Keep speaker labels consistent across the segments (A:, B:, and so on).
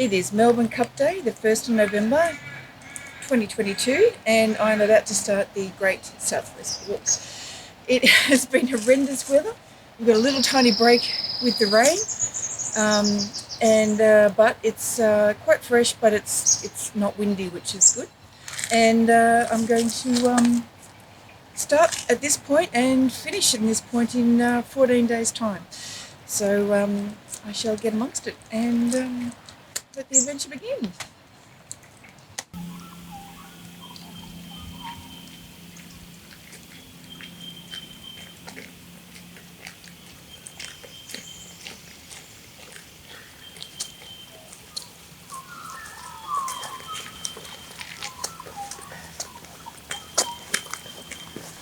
A: It is Melbourne Cup Day, the 1st of November 2022, and I'm about to start the Great Southwest Walk. It has been horrendous weather. We've got a little tiny break with the rain, but it's quite fresh, but it's not windy, which is good. And I'm going to start at this point and finish at this point in 14 days' time. So I shall get amongst it and let the adventure begin.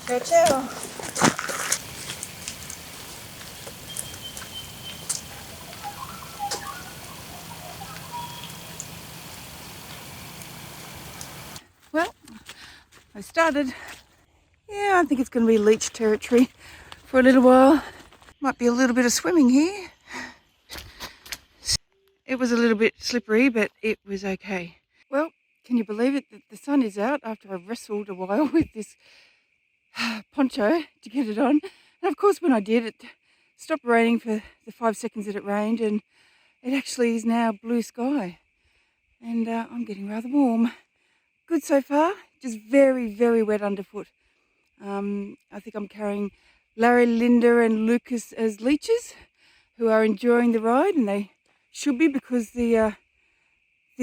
A: Ciao, ciao. Well, I started. Yeah, I think it's going to be leech territory for a little while. Might be a little bit of swimming here. It was a little bit slippery, but it was okay. Well, can you believe it that the sun is out after I wrestled a while with this poncho to get it on? And of course, when I did, it stopped raining for the 5 seconds that it rained, and it actually is now blue sky. And I'm getting rather warm. Good so far, just very, very wet underfoot. I think I'm carrying Larry, Linda and Lucas as leeches who are enjoying the ride, and they should be because the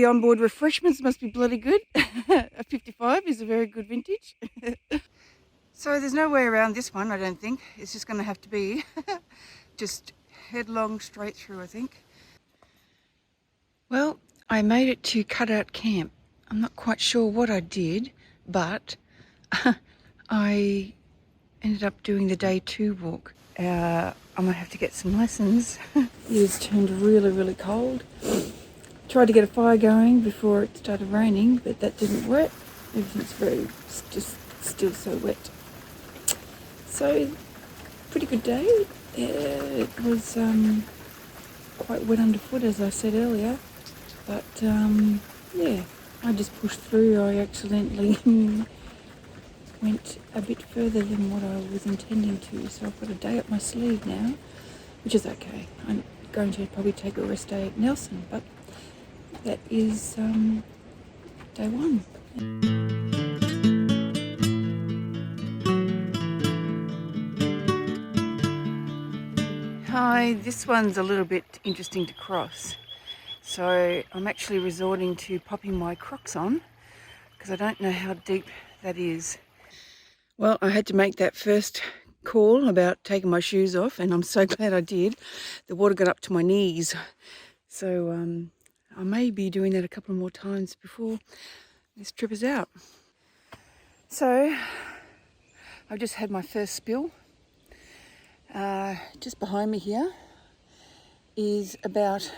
A: onboard refreshments must be bloody good. A 55 is a very good vintage. So there's no way around this one, I don't think. It's just going to have to be just headlong straight through, I think. Well, I made it to Cutout Camp. I'm not quite sure what I did, but I ended up doing the day 2 walk. I might have to get some lessons. It has turned really, really cold. Tried to get a fire going before it started raining, but that didn't work. Everything's just still so wet. So, pretty good day. It was quite wet underfoot, as I said earlier, but yeah, I just pushed through. I accidentally went a bit further than what I was intending to, so I've got a day up my sleeve now, which is okay. I'm going to probably take a rest day at Nelson, but that is day 1. Hi, this one's a little bit interesting to cross. So I'm actually resorting to popping my Crocs on because I don't know how deep that is. Well, I had to make that first call about taking my shoes off, and I'm so glad I did. The water got up to my knees. So I may be doing that a couple more times before this trip is out. So I've just had my first spill. Just behind me here is about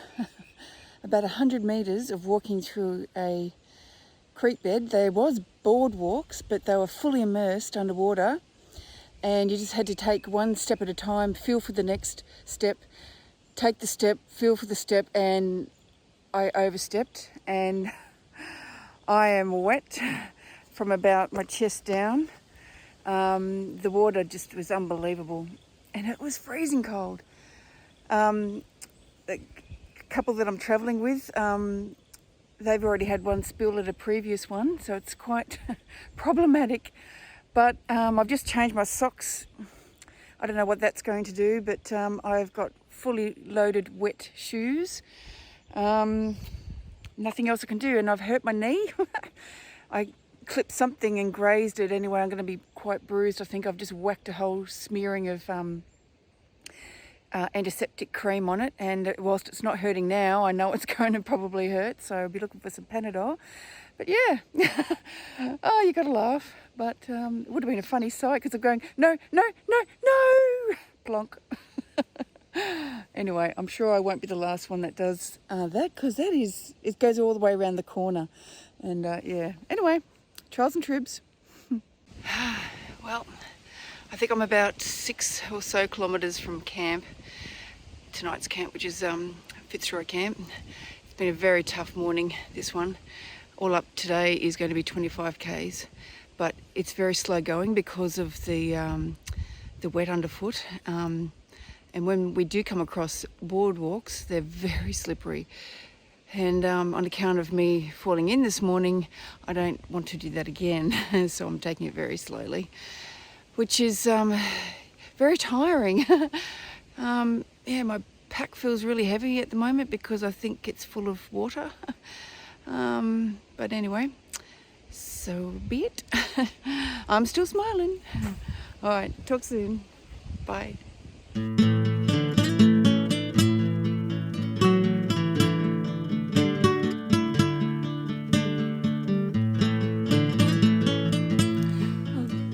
A: 100 metres of walking through a creek bed. There was boardwalks, but they were fully immersed underwater, and you just had to take one step at a time, feel for the next step, take the step, feel for the step, and I overstepped, and I am wet from about my chest down. The water just was unbelievable, and it was freezing cold. The couple that I'm travelling with, they've already had one spill at a previous one, so it's quite problematic. But I've just changed my socks. I don't know what that's going to do, but I've got fully loaded wet shoes. Nothing else I can do, and I've hurt my knee. I clipped something and grazed it. Anyway, I'm going to be quite bruised. I think I've just whacked a whole smearing of antiseptic cream on it, and whilst it's not hurting now, I know it's going to probably hurt, so I'll be looking for some Panadol. But yeah, oh, you got to laugh, but it would have been a funny sight because I'm going, no, plonk. Anyway, I'm sure I won't be the last one that does that, because it goes all the way around the corner, and yeah. Anyway, trials and tribs. Well, I think I'm about 6 or so kilometres from camp, tonight's camp, which is Fitzroy Camp. been a very tough morning, this one. All up today is going to be 25 k's, but it's very slow going because of the wet underfoot. And when we do come across boardwalks, they're very slippery. And on account of me falling in this morning, I don't want to do that again. So I'm taking it very slowly, which is very tiring. Yeah, my pack feels really heavy at the moment because I think it's full of water. But anyway, so be it. I'm still smiling. All right, talk soon. Bye.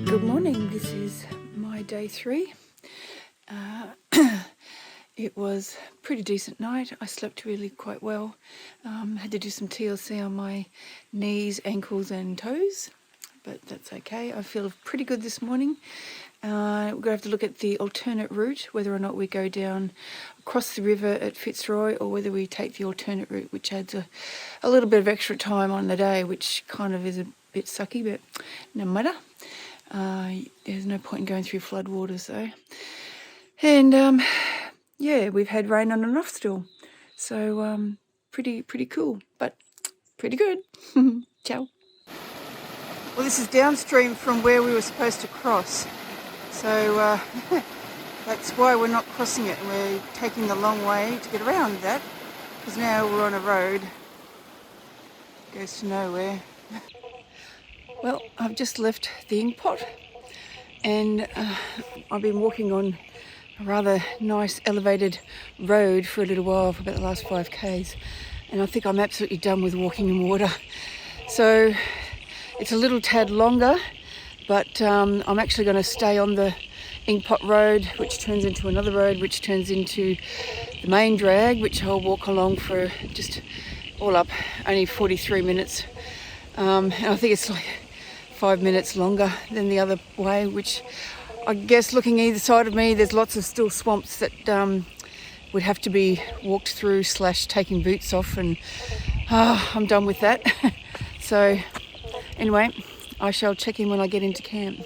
A: Good morning, this is my day 3. It was a pretty decent night. I slept really quite well. Had to do some TLC on my knees, ankles and toes, but that's okay. I feel pretty good this morning. We're going to have to look at the alternate route, whether or not we go down across the river at Fitzroy or whether we take the alternate route, which adds a little bit of extra time on the day, which kind of is a bit sucky, but no matter. There's no point in going through floodwaters though. And yeah, we've had rain on and off still, so pretty cool, but pretty good. Ciao. Well, this is downstream from where we were supposed to cross, so that's why we're not crossing it, and we're taking the long way to get around that, because now we're on a road that goes to nowhere. Well, I've just left the ink pot, and I've been walking on a rather nice elevated road for a little while, for about the last 5 k's, and I think I'm absolutely done with walking in water. So it's a little tad longer, but I'm actually going to stay on the Inkpot Road, which turns into another road, which turns into the main drag, which I'll walk along for just all up only 43 minutes. And I think it's like 5 minutes longer than the other way, which I guess looking either side of me, there's lots of still swamps that would have to be walked through / taking boots off, and I'm done with that. So anyway, I shall check in when I get into camp.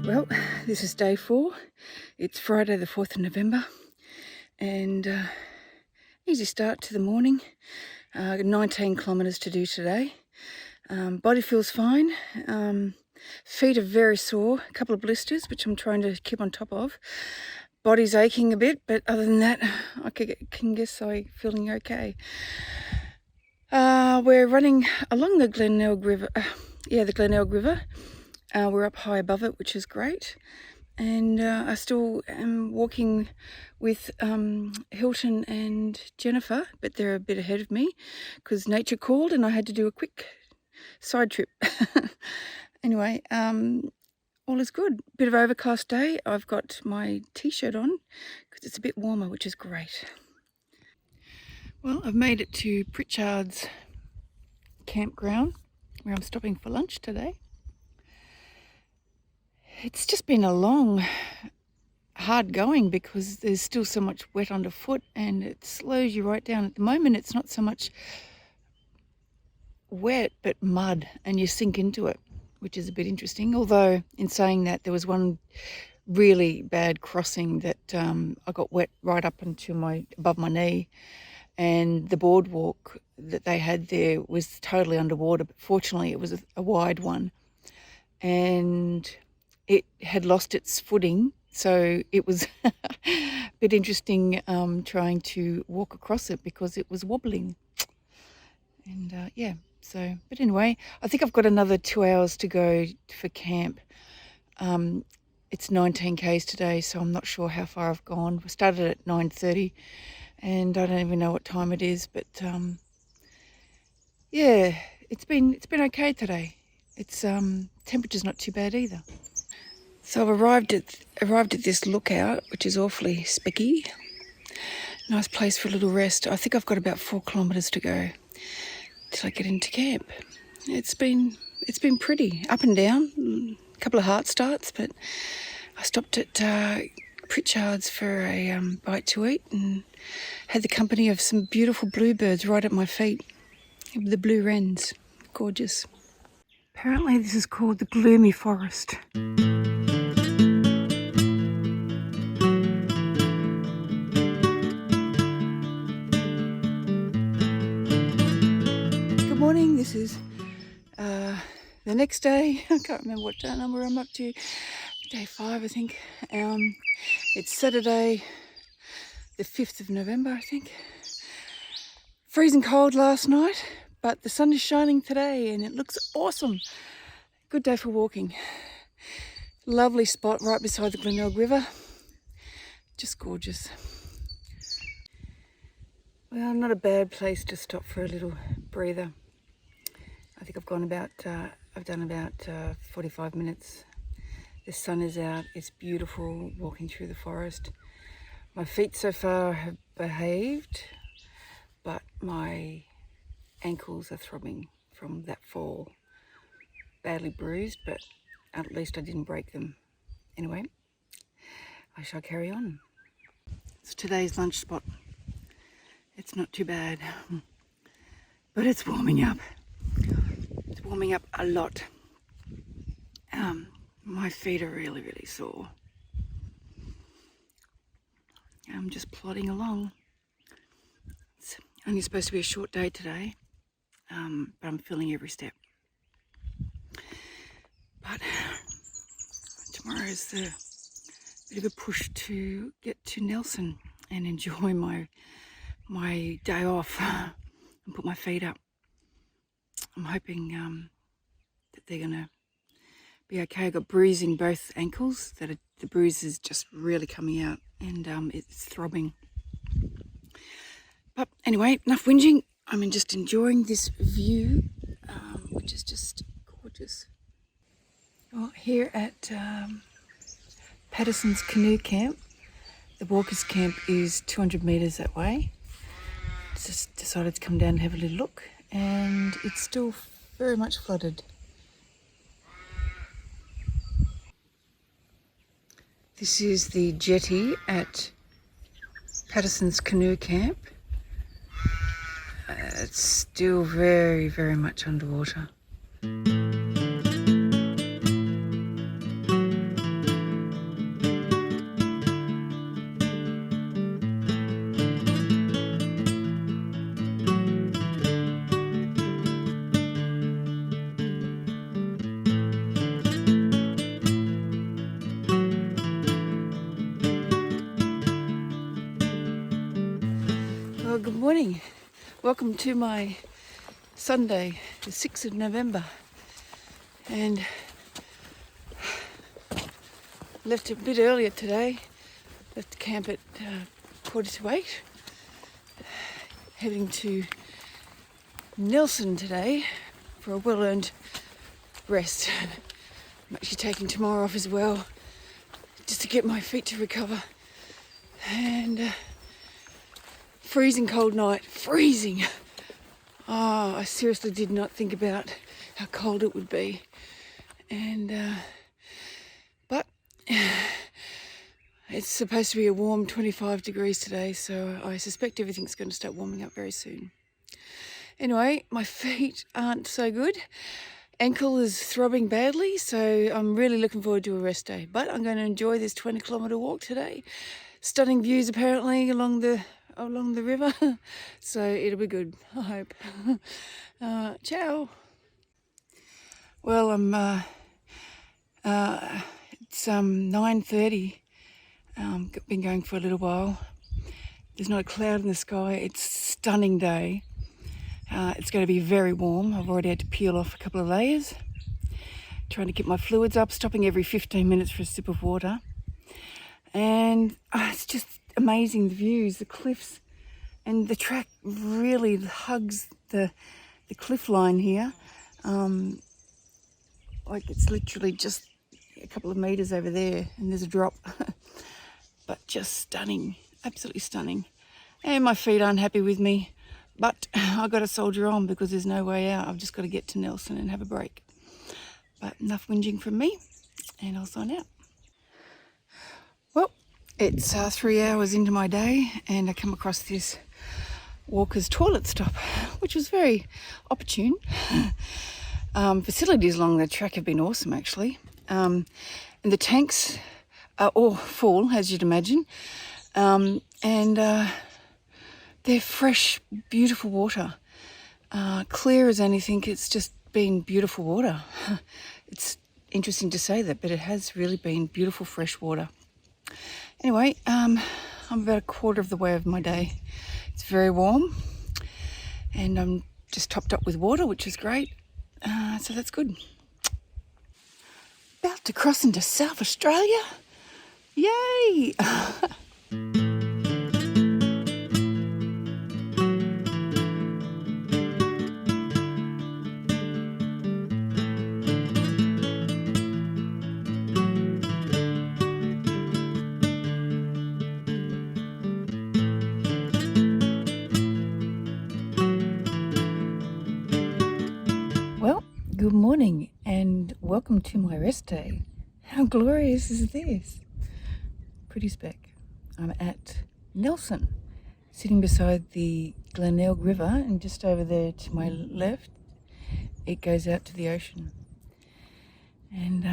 A: Well, this is day 4. It's Friday the 4th of November, and easy start to the morning. 19 kilometres to do today. Body feels fine. Feet are very sore, a couple of blisters, which I'm trying to keep on top of. Body's aching a bit, but other than that, I can guess I'm feeling okay. We're running along the Glenelg River. The Glenelg River. We're up high above it, which is great. And I still am walking with Hilton and Jennifer, but they're a bit ahead of me because nature called and I had to do a quick side trip. Anyway, all is good. Bit of overcast day. I've got my t-shirt on because it's a bit warmer, which is great. Well, I've made it to Pritchard's campground where I'm stopping for lunch today. It's just been a long, hard going because there's still so much wet underfoot and it slows you right down. At the moment, it's not so much wet, but mud, and you sink into it, which is a bit interesting. Although, in saying that, there was one really bad crossing that I got wet right up into above my knee, and the boardwalk that they had there was totally underwater. But fortunately, it was a wide one, and it had lost its footing, so it was a bit interesting trying to walk across it because it was wobbling. And yeah, so, but anyway, I think I've got another 2 hours to go for camp. It's 19 k's today, so I'm not sure how far I've gone. We started at 9:30 and I don't even know what time it is, but yeah, it's been okay today. It's temperature's not too bad either. So I've arrived at this lookout, which is awfully specky, Nice place for a little rest. I think I've got about 4 kilometres to go till I get into camp. It's been pretty up and down, a couple of heart starts, but I stopped at Pritchard's for a bite to eat and had the company of some beautiful bluebirds right at my feet. The blue wrens, gorgeous. Apparently this is called the gloomy forest. Good morning, this is the next day. I can't remember what number I'm up to. Day 5, I think. It's Saturday, the 5th of November, I think. Freezing cold last night, but the sun is shining today and it looks awesome. Good day for walking. Lovely spot right beside the Glenelg River. Just gorgeous. Well, not a bad place to stop for a little breather. I think I've done about 45 minutes. The sun is out, it's beautiful walking through the forest. My feet so far have behaved, but my ankles are throbbing from that fall. Badly bruised, but at least I didn't break them. Anyway, I shall carry on. It's today's lunch spot. It's not too bad, but it's warming up. It's warming up a lot. My feet are really, really sore. I'm just plodding along. It's only supposed to be a short day today, but I'm feeling every step. But tomorrow's the bit of a push to get to Nelson and enjoy my day off and put my feet up. I'm hoping that they're gonna be okay. I got bruising both ankles. The bruise is just really coming out and it's throbbing. But anyway, enough whinging. I'm just enjoying this view, which is just gorgeous. Well, here at Patterson's Canoe Camp, the walkers' camp is 200 metres that way. Just decided to come down and have a little look, and it's still very much flooded. This is the jetty at Patterson's Canoe Camp. It's still very, very much underwater. Well, good morning. Welcome to my Sunday, the 6th of November. And left a bit earlier today. Left the camp at 7:45. Heading to Nelson today for a well-earned rest. I'm actually taking tomorrow off as well, just to get my feet to recover. And freezing cold night, freezing. Oh, I seriously did not think about how cold it would be. And, but it's supposed to be a warm 25 degrees today, so I suspect everything's going to start warming up very soon. Anyway, my feet aren't so good. Ankle is throbbing badly, so I'm really looking forward to a rest day. But I'm going to enjoy this 20-kilometre walk today. Stunning views apparently along the river, so it'll be good, I hope. Ciao. Well, it's 9:30. Been going for a little while. There's not a cloud in the sky. It's a stunning day. It's going to be very warm. I've already had to peel off a couple of layers. Trying to get my fluids up, stopping every 15 minutes for a sip of water. And it's just amazing, the views, the cliffs, and the track really hugs the cliff line here. Like it's literally just a couple of meters over there and there's a drop. But just stunning, absolutely stunning. And my feet aren't happy with me, but I've got to soldier on because there's no way out. I've just got to get to Nelson and have a break. But enough whinging from me, and I'll sign out. Well, it's 3 hours into my day, and I come across this walker's toilet stop, which was very opportune. Facilities along the track have been awesome, actually. And the tanks are all full, as you'd imagine. And they're fresh, beautiful water. Clear as anything. It's just been beautiful water. It's interesting to say that, but it has really been beautiful, fresh water. Anyway, I'm about a quarter of the way of my day. It's very warm, and I'm just topped up with water, which is great. So that's good. About to cross into South Australia. Yay! Well, good morning and welcome to my rest day. How glorious is this? Pretty spec. I'm at Nelson, sitting beside the Glenelg River, and just over there to my left, it goes out to the ocean. And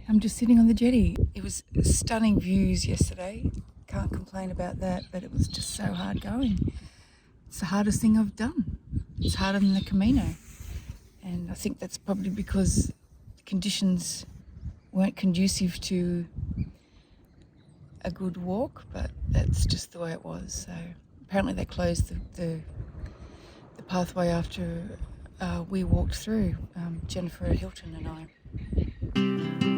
A: I'm just sitting on the jetty. It was stunning views yesterday. Can't complain about that, but it was just so hard going. It's the hardest thing I've done. It's harder than the Camino. And I think that's probably because the conditions weren't conducive to a good walk, but that's just the way it was. So apparently they closed the pathway after we walked through, Jennifer Hilton and I.